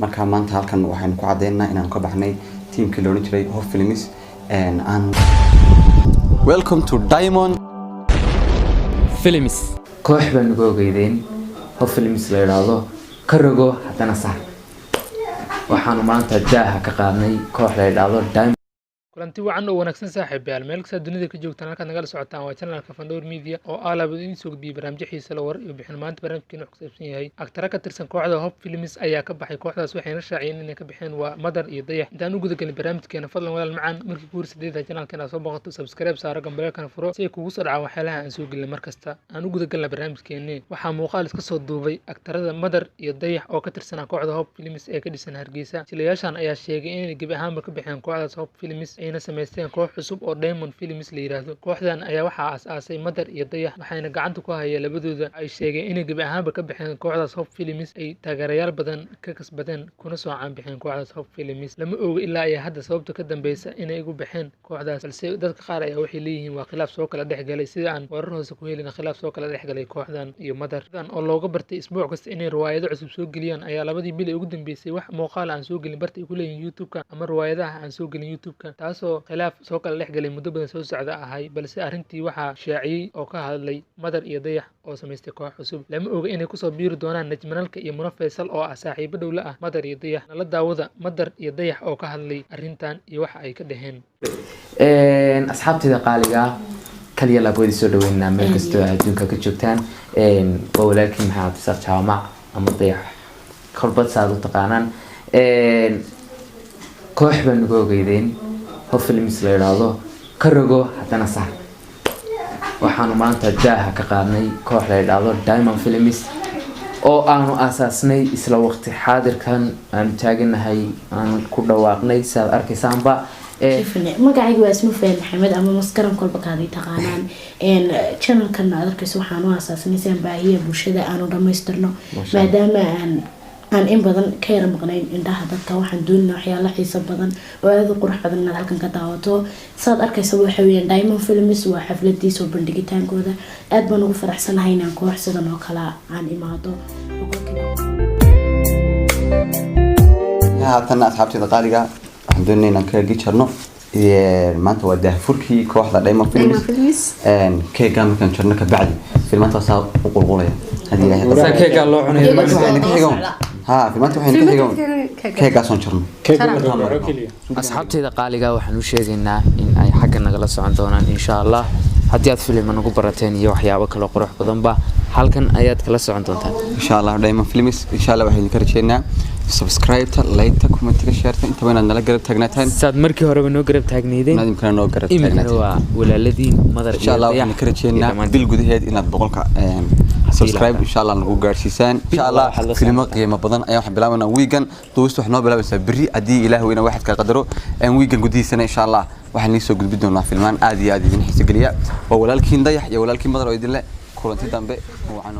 marka maanta halkan waxaan ku cadeynaa inaan ka baxnay teamka loo jiray Hope Films and welcome to Diamond Films. koox baan ugu ogeydeen Hope Films la yiraahdo ka rogo hadana saar waxaanu maanta jaaha ka qaadnay koox la yiraahdo Diamond kulanti wacan oo wanaagsan saaxiibayaal meel kasta dunida ka joogtaan halka nagala socotaan waa channelka Fandor Media oo aalaba idin soo gudbiyay barnaamij xiiso leh war iyo bixin maanta barnaamijkeena ku saabsan yahay aktar ka tirsan kooxda Hope Films ayaa ka baxay kooxdaas waxayna shaaciyeen inay ka bixeen waa Madar iyo Dayax intaan u guda galin barnaamijkeena fadlan walaal macaan markii ku horseedayda channelkeena soo booqato subscribe saaro gambalka furo si ay kugu soo dhacaan waxyaalaha aan soo gelin markasta aan u guda galna barnaamijkeena waxaa muuqaal iska soo duubay aktarada Madar iyo Dayax oo ka tirsan kooxda Hope Films ee ka dhisan Hargeysa jilayaashan ayaa sheegay inay gab ahaanba ka bixeen kooxdaas Hope Films ayna sameysteen koox cusub oo Diamond Films la yiraahdo kooxdan ayaa waxa aasaasay Madar iyo Dayax waxayna gacanta ku hayeen labadooda ay sheegeen inay gab ahaanba ka bixeen kooxdaas Hope Films ay taageerayaal badan ka kasbadeen kuna soo caan bixeen kooxdaas Hope Films lama oga ilaa ay hadda sababta ka dambaysa inay ugu bixeen kooxdaas balse dadka qaar ayaa waxay leeyihiin waa khilaaf soo kala dhexgalay sida aan warar hoose ku helin khilaaf soo kala dhexgalay kooxdan iyo Madar oo looga bartay isbuuc kasta inay riwaayado cusub soo geliyaan ayaa labadii bil ugu dambeysay wax muuqaal aan soo gelin bartay ku leeyihiin YouTube-ka ama riwaayadaha aan soo gelin YouTube-ka taasoo khilaaf soo kala dhexgalay muddo badan soo socda ahay balse arrintii waxaa shaaciyay oo ka hadlay Madar iyo Dayax oo sameystay koox cusub lama oga inay ku soo biiri doonaan Najmanalka iyo Muna Faysal oo ah saaxiibo dhow la ah Madar iyo Dayax nala daawada Madar iyo Dayax oo ka hadlay arrintan iyo waxa ay ka dhaheen asxaabtida qaaliga kaliya la boodi soo dhaweynaa meel kasta adduunka ka joogtaan waa walaalkii maxamed Isaaq Jaamac ama Dayax kolbad saad u taqaanaan koox baan ugu ogeydeen Hope Films la yiraahdo ka rogo hadana saar waxaanu maanta jaaha ka qaadnay koox la yiraahdo Diamond Films oo aanu aasaasnay isla waqti xaadirkan aan taaganahay aan ku dhawaaqnay saad arkaysaanba magacaygu waa ismu Fahad Maxamed ama maskaran kolba kaadi taqaanaan channelkan aad arkayso waxaan u aasaasnay si aan baahiya bulshada aanu dhamaystirno maadaama aan in badan ka yar maqnayn indhaha dadka waxaan doonaa waxyaalo xiiso badan oo aad u qurux badan inaad halkan ka daawato saad arkayso waxa weeyaan Diamond Films waa xafladiisa bandhigitaankooda aad baan ugu faraxsanahay inaan koox sidan oo kale aan imaado haatan asxaabtida qaaliga waxaan doonaynaa inaan ka gijarno maanta waa daahfurkii kooxda Diamond Films keega markaan jarno ka bacdi filmanta saa u qulqulaya hadii ilaahay keega loo cunayo ها في المنطقة وين كهيجون كهيجا صنشرنا asxaabtayda qaaliga waxaan u sheegaynaa in ay xagga nagala socon doonaan insha Allah haddii aad filim nagu barateen iyo waxyaabo kale qurux badan ba halkan ayaad kala socon doontaan insha Allah Diamond Films insha Allah waxaan ka rajeynaa subscribe like comment share inta wayna nala garab taagnataan saad markii hore noo garab taagneedeen nadim kana noo garab taagnaatan waa walaaladii Madar insha Allah waxaan ka rajeynaa bil gudaheed inaad boqolka subscribe insha Allah nagu gaarsiisaan insha Allah filmo qiimo badan ayaa wax bilaabana weekend doosto wax noo bilaabaysa bari hadii Ilaahay weyna waxad ka qadaro weekend gudihiisana insha Allah waxaan soo gudbin doonaa filmaan aad iyo aad idin xiiso geliya waa walaalkiin Dayax iyo walaalkiin Madar oo idin leh kulanti dambe oo aan